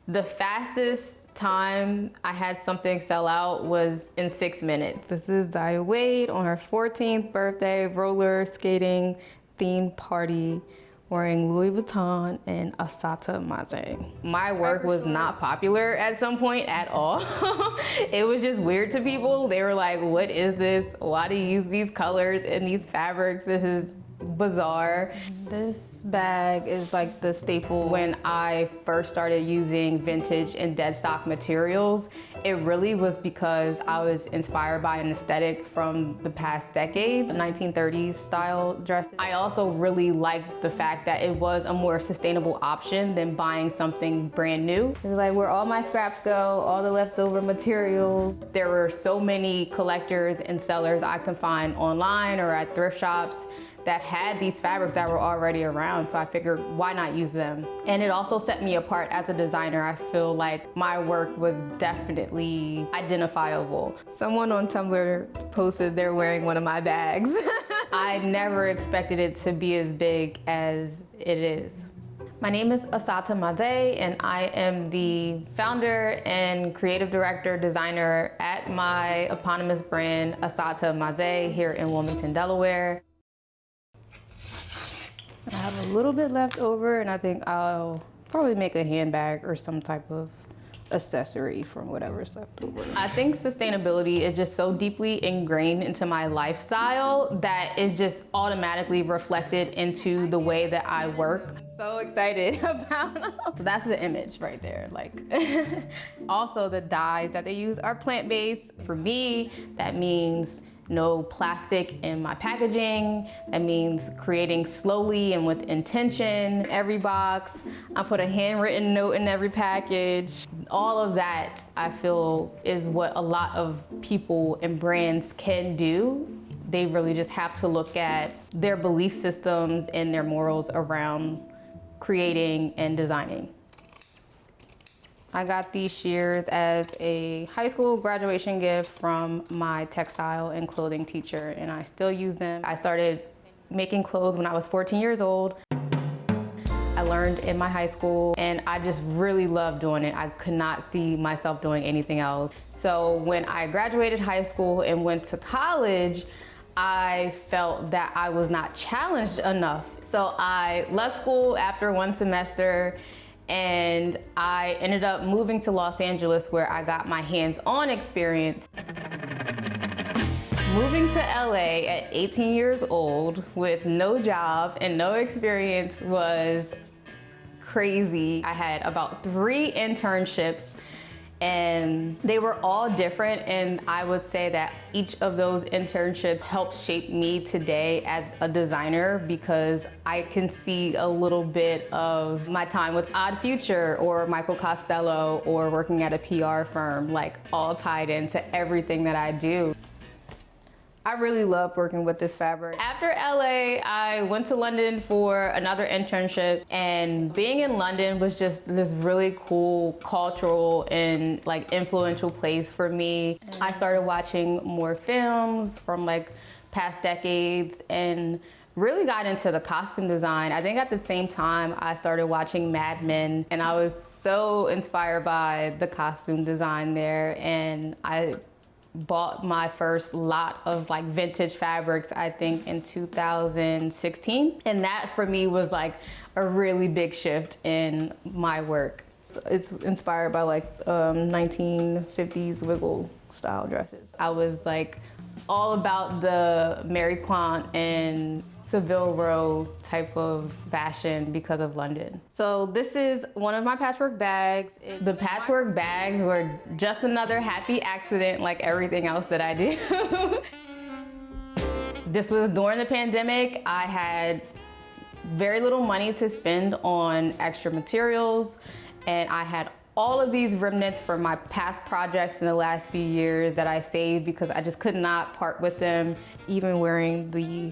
The fastest time I had something sell out was in 6 minutes. This is Zaya Wade on her 14th birthday roller skating themed party wearing Louis Vuitton and Asata Maisé. My work was not popular at some point at all. It was just weird to people. They were like, what is this? Why do you use these colors and these fabrics? This is bizarre. This bag is like the staple. When I first started using vintage and Deadstock materials, it really was because I was inspired by an aesthetic from the past decades, 1930s style dresses. I also really liked the fact that it was a more sustainable option than buying something brand new. It's like where all my scraps go, all the leftover materials. There were so many collectors and sellers I could find online or at thrift shops that had these fabrics that were already around, so I figured why not use them? And it also set me apart as a designer. I feel like my work was definitely identifiable. Someone on Tumblr posted they're wearing one of my bags. I never expected it to be as big as it is. My name is Asata Maisé, and I am the founder and creative director designer at my eponymous brand, Asata Maisé, here in Wilmington, Delaware. I have a little bit left over, and I think I'll probably make a handbag or some type of accessory from whatever's left over. I think sustainability is just so deeply ingrained into my lifestyle that is just automatically reflected into the way that I work. I'm so excited about So that's the image right there. Like, also the dyes that they use are plant-based. For me, that means no plastic in my packaging. That means creating slowly and with intention. Every box, I put a handwritten note in every package. All of that, I feel, is what a lot of people and brands can do. They really just have to look at their belief systems and their morals around creating and designing. I got these shears as a high school graduation gift from my textile and clothing teacher, and I still use them. I started making clothes when I was 14 years old. I learned in my high school, and I just really loved doing it. I could not see myself doing anything else. So when I graduated high school and went to college, I felt that I was not challenged enough. So I left school after one semester, and I ended up moving to Los Angeles, where I got my hands-on experience. Moving to LA at 18 years old with no job and no experience was crazy. I had about 3 internships, and they were all different, and I would say that each of those internships helped shape me today as a designer, because I can see a little bit of my time with Odd Future or Michael Costello or working at a PR firm, like all tied into everything that I do. I really love working with this fabric. After LA, I went to London for another internship, and being in London was just this really cool cultural and like influential place for me. I started watching more films from like past decades and really got into the costume design. I think at the same time I started watching Mad Men, and I was so inspired by the costume design there, and I bought my first lot of like vintage fabrics, I think in 2016. And that for me was like a really big shift in my work. It's inspired by like 1950s wiggle style dresses. I was like all about the Mary Quant and Savile Row type of fashion because of London. So this is one of my patchwork bags. The patchwork bags were just another happy accident like everything else that I do. This was during the pandemic. I had very little money to spend on extra materials, and I had all of these remnants from my past projects in the last few years that I saved because I just could not part with them. Even wearing the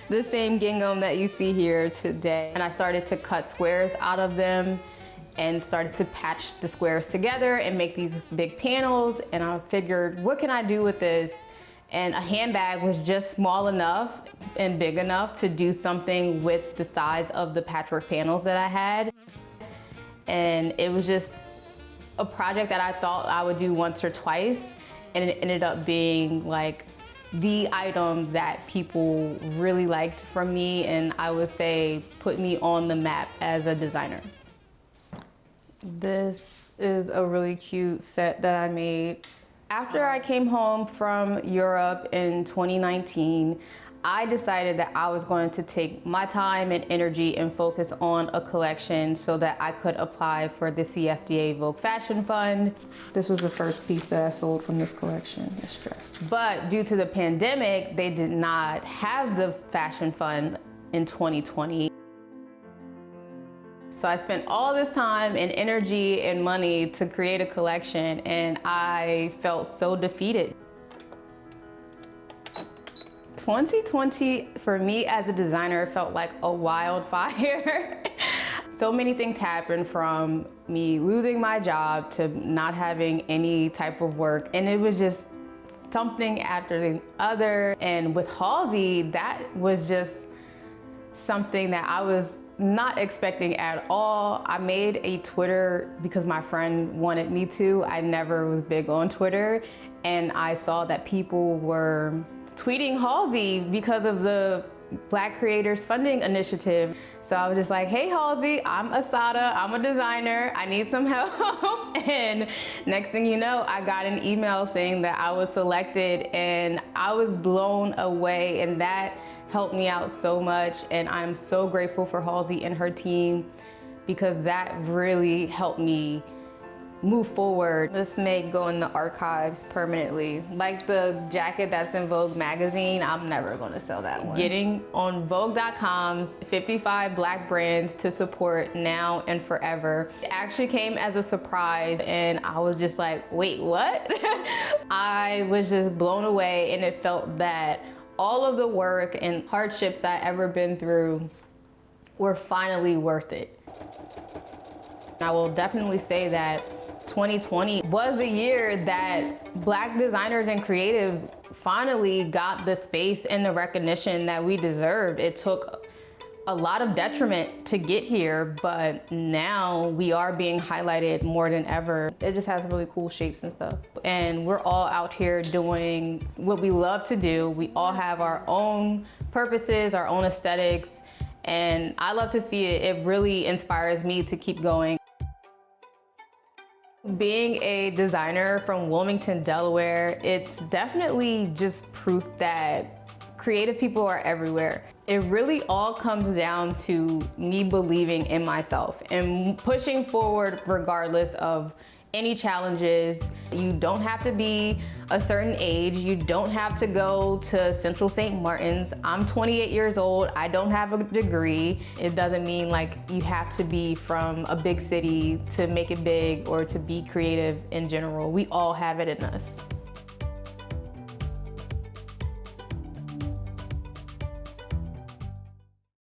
the same gingham that you see here today. And I started to cut squares out of them and started to patch the squares together and make these big panels. And I figured, what can I do with this? And a handbag was just small enough and big enough to do something with the size of the patchwork panels that I had. And it was just a project that I thought I would do once or twice, and it ended up being like the item that people really liked from me, and I would say put me on the map as a designer. This is a really cute set that I made. After I came home from Europe in 2019, I decided that I was going to take my time and energy and focus on a collection so that I could apply for the CFDA Vogue Fashion Fund. This was the first piece that I sold from this collection, this dress. But due to the pandemic, they did not have the fashion fund in 2020. So I spent all this time and energy and money to create a collection, and I felt so defeated. 2020 for me as a designer felt like a wildfire. So many things happened, from me losing my job to not having any type of work, and it was just something after the other. And with Halsey, that was just something that I was not expecting at all. I made a Twitter because my friend wanted me to. I never was big on Twitter, and I saw that people were tweeting Halsey because of the Black Creators Funding Initiative. So I was just like, hey Halsey, I'm Asata, I'm a designer, I need some help. And next thing you know, I got an email saying that I was selected, and I was blown away, and that helped me out so much. And I'm so grateful for Halsey and her team, because that really helped me move forward. This may go in the archives permanently. Like the jacket that's in Vogue magazine, I'm never gonna sell that one. Getting on Vogue.com's 55 Black brands to support now and forever. It actually came as a surprise, and I was just like, wait, what? I was just blown away, and it felt that all of the work and hardships I ever been through were finally worth it. I will definitely say that 2020 was the year that Black designers and creatives finally got the space and the recognition that we deserved. It took a lot of detriment to get here, but now we are being highlighted more than ever. It just has really cool shapes and stuff. And we're all out here doing what we love to do. We all have our own purposes, our own aesthetics, and I love to see it. It really inspires me to keep going. Being a designer from Wilmington, Delaware, it's definitely just proof that creative people are everywhere. It really all comes down to me believing in myself and pushing forward regardless of any challenges. You don't have to be a certain age. You don't have to go to Central St. Martin's. I'm 28 years old. I don't have a degree. It doesn't mean like you have to be from a big city to make it big or to be creative in general. We all have it in us.